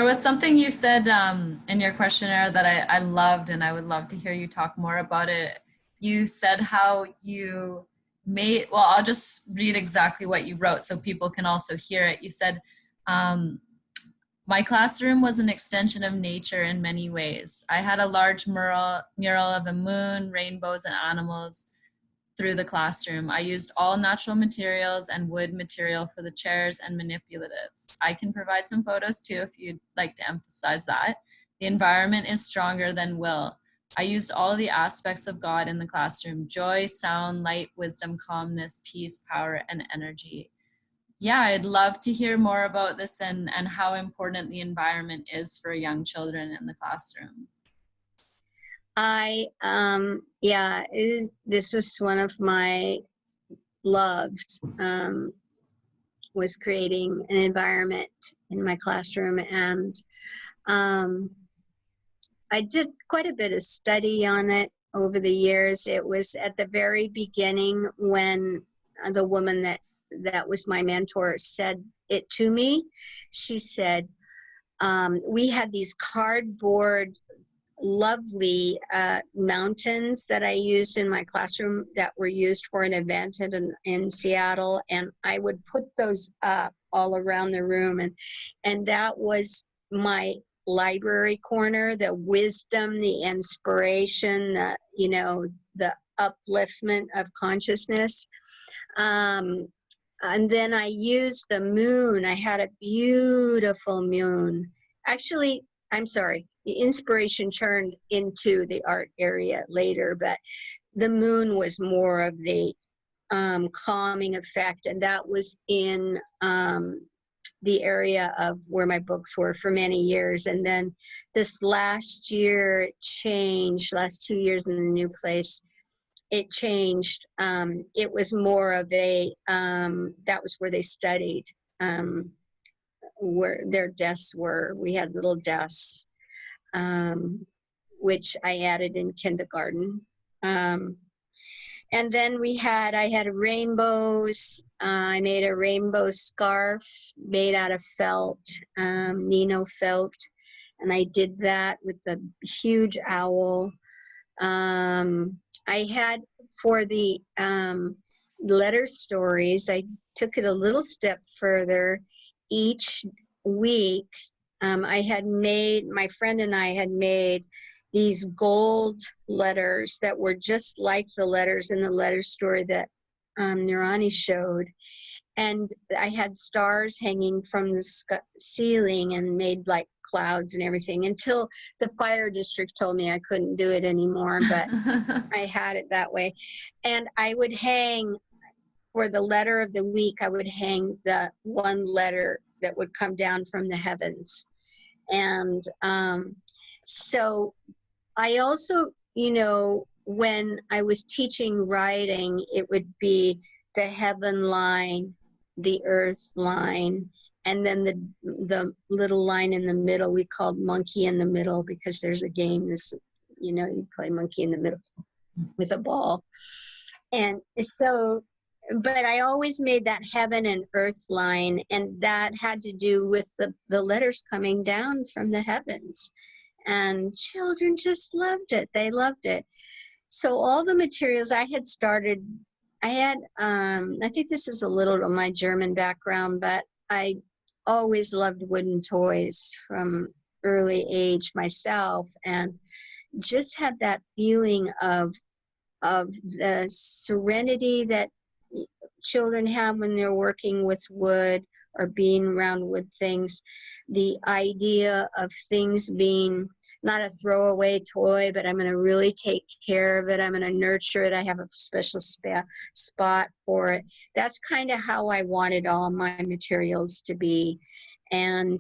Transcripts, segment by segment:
There was something you said in your questionnaire that I loved, and I would love to hear you talk more about it. You said how you made, well, I'll just read exactly what you wrote so people can also hear it. You said, my classroom was an extension of nature in many ways. I had a large mural of a moon, rainbows, and animals through the classroom. I used all natural materials and wood material for the chairs and manipulatives. I can provide some photos too if you'd like to emphasize that. The environment is stronger than will. I used all the aspects of God in the classroom: joy, sound, light, wisdom, calmness, peace, power, and energy. Yeah, I'd love to hear more about this and how important the environment is for young children in the classroom. This was one of my loves, was creating an environment in my classroom. And I did quite a bit of study on it over the years. It was at the very beginning when the woman that was my mentor said it to me. She said, we had these cardboard lovely mountains that I used in my classroom that were used for an event in Seattle, and I would put those up all around the room, and that was my library corner, the wisdom, the inspiration, the upliftment of consciousness. And then I used the moon. I had a beautiful moon. Actually, I'm sorry, the inspiration turned into the art area later, but the moon was more of the calming effect, and that was in the area of where my books were for many years. And then this last year it changed, last 2 years in the new place, it changed. It was more of a, that was where they studied, where their desks were. We had little desks, which I added in kindergarten. And then I had rainbows. I made a rainbow scarf made out of felt, Nino felt. And I did that with the huge owl. I had, for the letter stories, I took it a little step further. Each week, my friend and I had made these gold letters that were just like the letters in the letter story that Nirani showed. And I had stars hanging from the ceiling and made like clouds and everything, until the fire district told me I couldn't do it anymore, but I had it that way. And I would hang, for the letter of the week, I would hang the one letter that would come down from the heavens. And so I also, when I was teaching writing, it would be the heaven line, the earth line, and then the little line in the middle we called monkey in the middle, because there's a game, you play monkey in the middle with a ball. And so, but I always made that heaven and earth line, and that had to do with the letters coming down from the heavens. And children just loved it. They loved it. So all the materials I had started, I think this is a little of my German background, but I always loved wooden toys from early age myself, and just had that feeling of the serenity that children have when they're working with wood or being around wood things. The idea of things being not a throwaway toy, but I'm going to really take care of it. I'm going to nurture it. I have a special spot for it. That's kind of how I wanted all my materials to be. And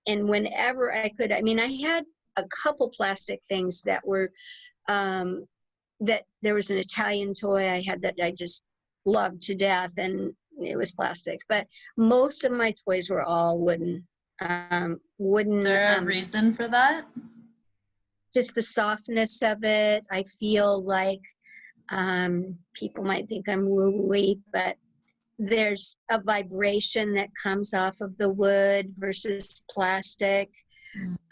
whenever I could, I had a couple plastic things that were, that there was an Italian toy I had that I just loved to death, and it was plastic. But most of my toys were all wooden. Is there a reason for that? Just the softness of it. I feel like people might think I'm woo-woo, but there's a vibration that comes off of the wood versus plastic.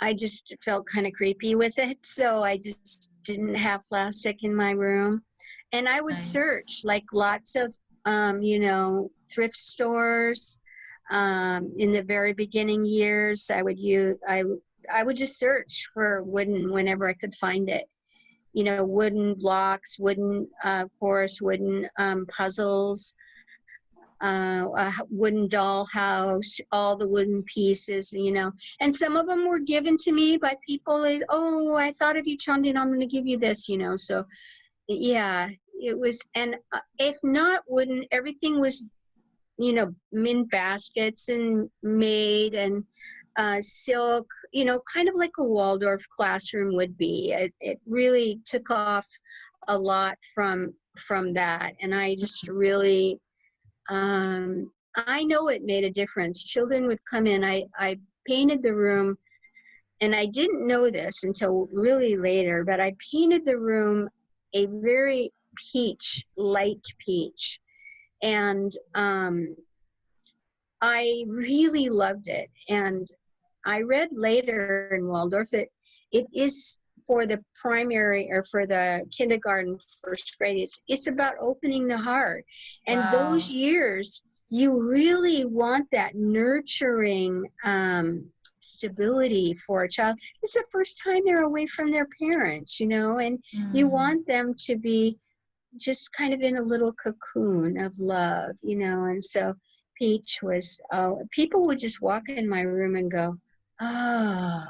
I just felt kind of creepy with it, so I just didn't have plastic in my room. And I would Nice. search like lots of, thrift stores. In the very beginning years, I would just search for wooden whenever I could find it. Wooden blocks, wooden, of course, wooden puzzles, a wooden dollhouse, all the wooden pieces, and some of them were given to me by people that, oh, I thought of you, Chandi, and I'm going to give you this, so yeah, it was. And if not wooden, everything was, in baskets and made, and silk, kind of like a Waldorf classroom would be. It really took off a lot from that, and I just really, I know it made a difference. Children would come in. I painted the room, and I didn't know this until really later, but I painted the room a very light peach. And I really loved it. And I read later in Waldorf, it is for the primary or for the kindergarten, first grade, it's about opening the heart. And those years, you really want that nurturing stability for a child. It's the first time they're away from their parents, and you want them to be just kind of in a little cocoon of love, and so Peach was, people would just walk in my room and go, oh,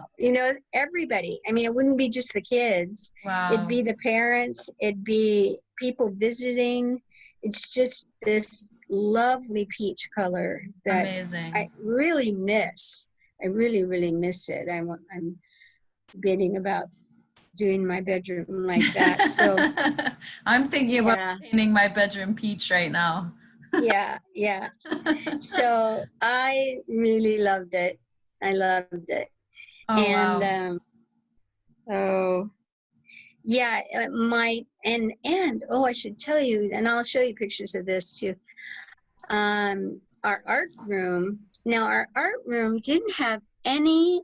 everybody. I mean, it wouldn't be just the kids. Wow. It'd be the parents. It'd be people visiting. It's just this lovely peach color that Amazing. I really miss. I really, really miss it. I'm debating about doing my bedroom like that. So I'm thinking about painting my bedroom peach right now. Yeah. So I really loved it. I loved it. Oh, And wow. I should tell you, and I'll show you pictures of this too. Our art room. Now our art room didn't have any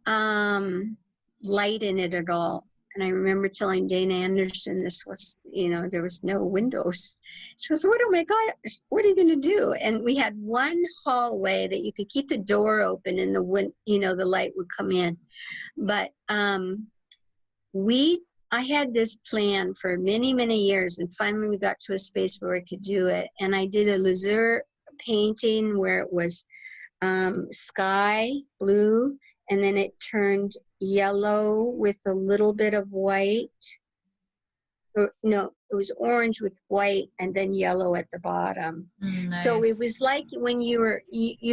light in it at all. And I remember telling Dana Anderson this was, there was no windows. She goes, oh my God, what are you going to do? And we had one hallway that you could keep the door open and the light would come in. But I had this plan for many, many years. And finally we got to a space where I could do it. And I did a Lazur painting where it was sky blue, and then it turned yellow with a little bit of white. No, it was orange with white and then yellow at the bottom. Nice. So it was like when you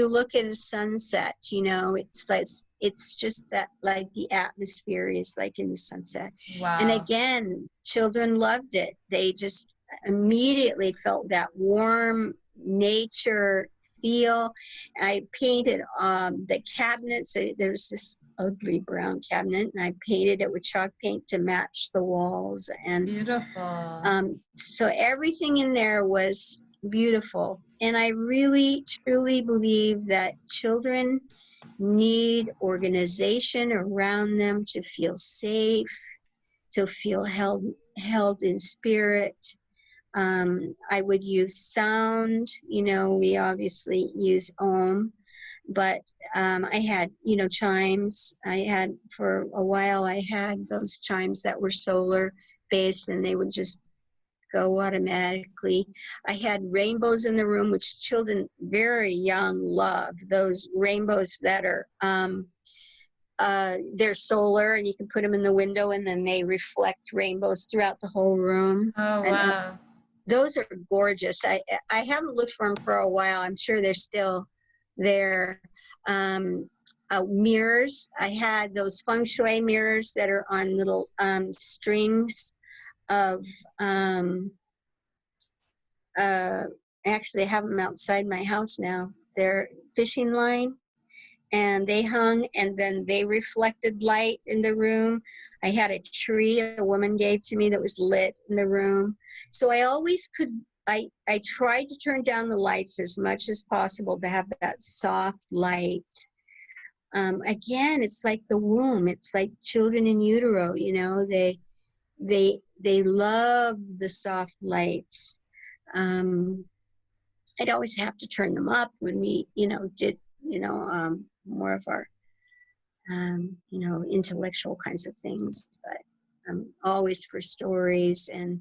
look at a sunset, it's just that, like the atmosphere is like in the sunset. Wow. And again, children loved it. They just immediately felt that warm nature feel. I painted the cabinets. There's this ugly brown cabinet, and I painted it with chalk paint to match the walls. And beautiful. So everything in there was beautiful. And I really, truly believe that children need organization around them to feel safe, to feel held in spirit. I would use sound, we obviously use Om, but I had, chimes. For a while, I had those chimes that were solar based, and they would just go automatically. I had rainbows in the room, which children very young love. Those rainbows that are, they're solar, and you can put them in the window, and then they reflect rainbows throughout the whole room. Oh, wow. Those are gorgeous. I haven't looked for them for a while. I'm sure they're still there. Mirrors. I had those Feng Shui mirrors that are on little strings of, actually I have them outside my house now. They're fishing line, and they hung, and then they reflected light in the room. I had a tree a woman gave to me that was lit in the room. So I always could I tried to turn down the lights as much as possible to have that soft light. Again, it's like the womb. It's like children in utero, you know, they love the soft lights. I'd always have to turn them up when we, you know, did, you know, more of our, you know, intellectual kinds of things, but always for stories and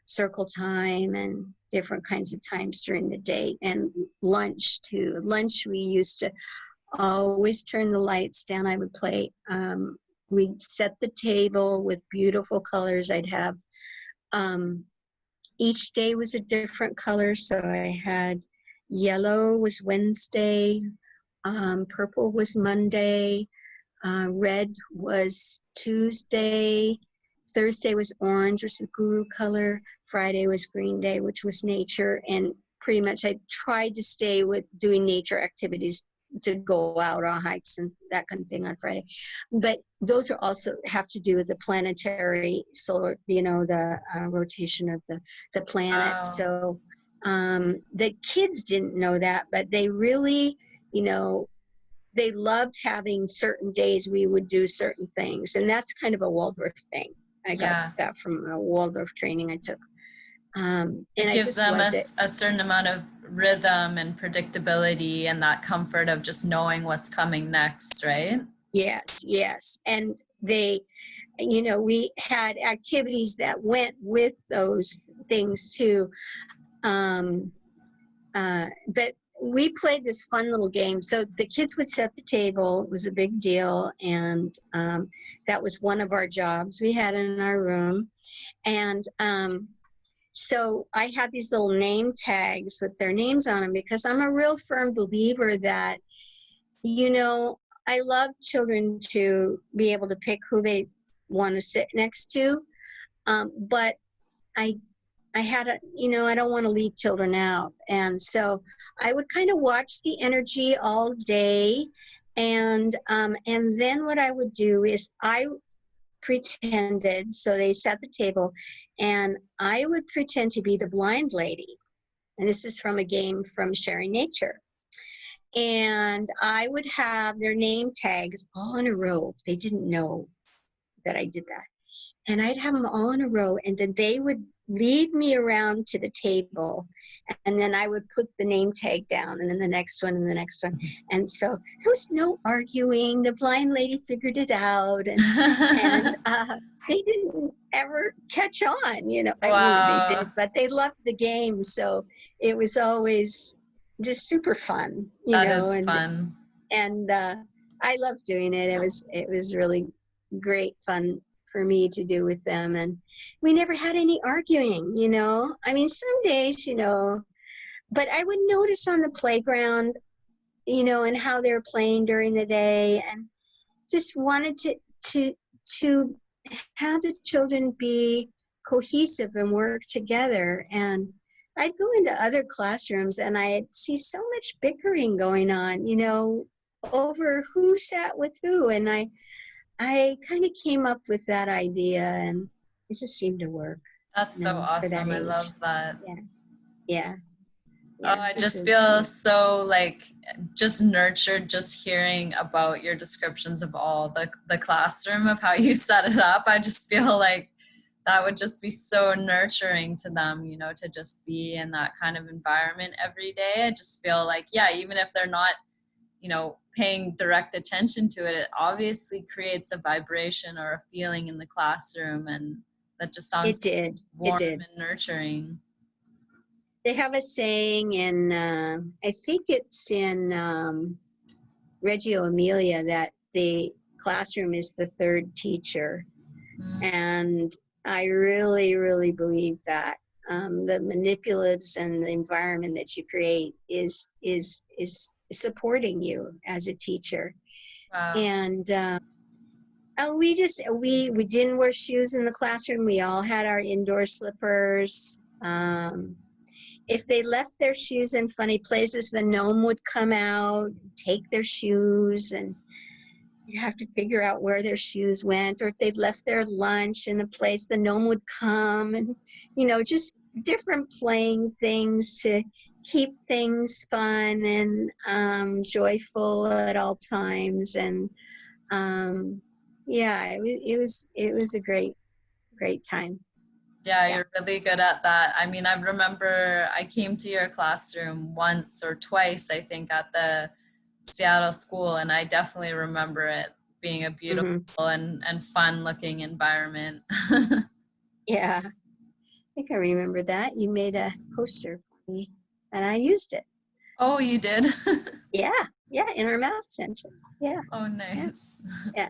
circle time and different kinds of times during the day, and lunch too. Lunch, we used to always turn the lights down. I would play, we'd set the table with beautiful colors. I'd have, each day was a different color. So I had yellow was Wednesday, purple was Monday, red was Tuesday, Thursday was orange, which is the guru color, Friday was green day, which was nature, and pretty much I tried to stay with doing nature activities to go out on hikes and that kind of thing on Friday. But those are also have to do with the planetary solar, you know, the rotation of the planet. Wow. So the kids didn't know that, but they really, you know, they loved having certain days we would do certain things. And that's kind of a Waldorf thing. I got that from a Waldorf training I took. And it I gives just them loved it. a certain amount of rhythm and predictability and that comfort of just knowing what's coming next, right? Yes, yes. And they, you know, we had activities that went with those things too. But we played this fun little game. So the kids would set the table. It was a big deal. And that was one of our jobs we had in our room. And so I had these little name tags with their names on them, because I'm a real firm believer that, you know, I love children to be able to pick who they want to sit next to. But I had a, you know, I don't want to leave children out. And so I would kind of watch the energy all day. And then what I would do is I pretended, so they set the table, and I would pretend to be the blind lady. And this is from a game from Sharing Nature. And I would have their name tags all in a row. They didn't know that I did that. And I'd have them all in a row, and then they would lead me around to the table, and then I would put the name tag down, and then the next one, and the next one. And so there was no arguing. The blind lady figured it out, and they didn't ever catch on, you know. I mean, they did, but they loved the game, so it was always just super fun, you That know. is fun. And I loved doing it. It was really great fun for me to do with them. And we never had any arguing, you know. I mean, some days, you know, but I would notice on the playground, you know, and how they were playing during the day, and just wanted to have the children be cohesive and work together. And I'd go into other classrooms and I'd see so much bickering going on, you know, over who sat with who. And I kind of came up with that idea, and it just seemed to work. That's so For that awesome. I age. love that. Yeah. Oh, I just feel so like just nurtured just hearing about your descriptions of all the classroom, of how you set it up. I just feel like that would just be so nurturing to them, you know, to just be in that kind of environment every day. I just feel like, yeah, even if they're not, you know, paying direct attention to it, it obviously creates a vibration or a feeling in the classroom, and that just sounds warm and nurturing. They have a saying in, I think it's in Reggio Emilia, that the classroom is the third teacher. And I really, really believe that. The manipulatives and the environment that you create is supporting you as a teacher. Wow. And we didn't wear shoes in the classroom. We all had our indoor slippers. If they left their shoes in funny places, the gnome would come out, take their shoes, and you'd have to figure out where their shoes went. Or if they'd left their lunch in a place, the gnome would come and, you know, just different playing things to keep things fun and joyful at all times. And yeah, it was a great time. Yeah, Yeah. you're really good at that. I mean, I remember I came to your classroom once or twice, I think, at the Seattle school, and I definitely remember it being a beautiful Hmm. and fun looking environment. Yeah, I think I remember that. You made a poster for me, and I used it. Oh, you did? Yeah, yeah, in our math center. Yeah, Oh, yeah, nice. yeah.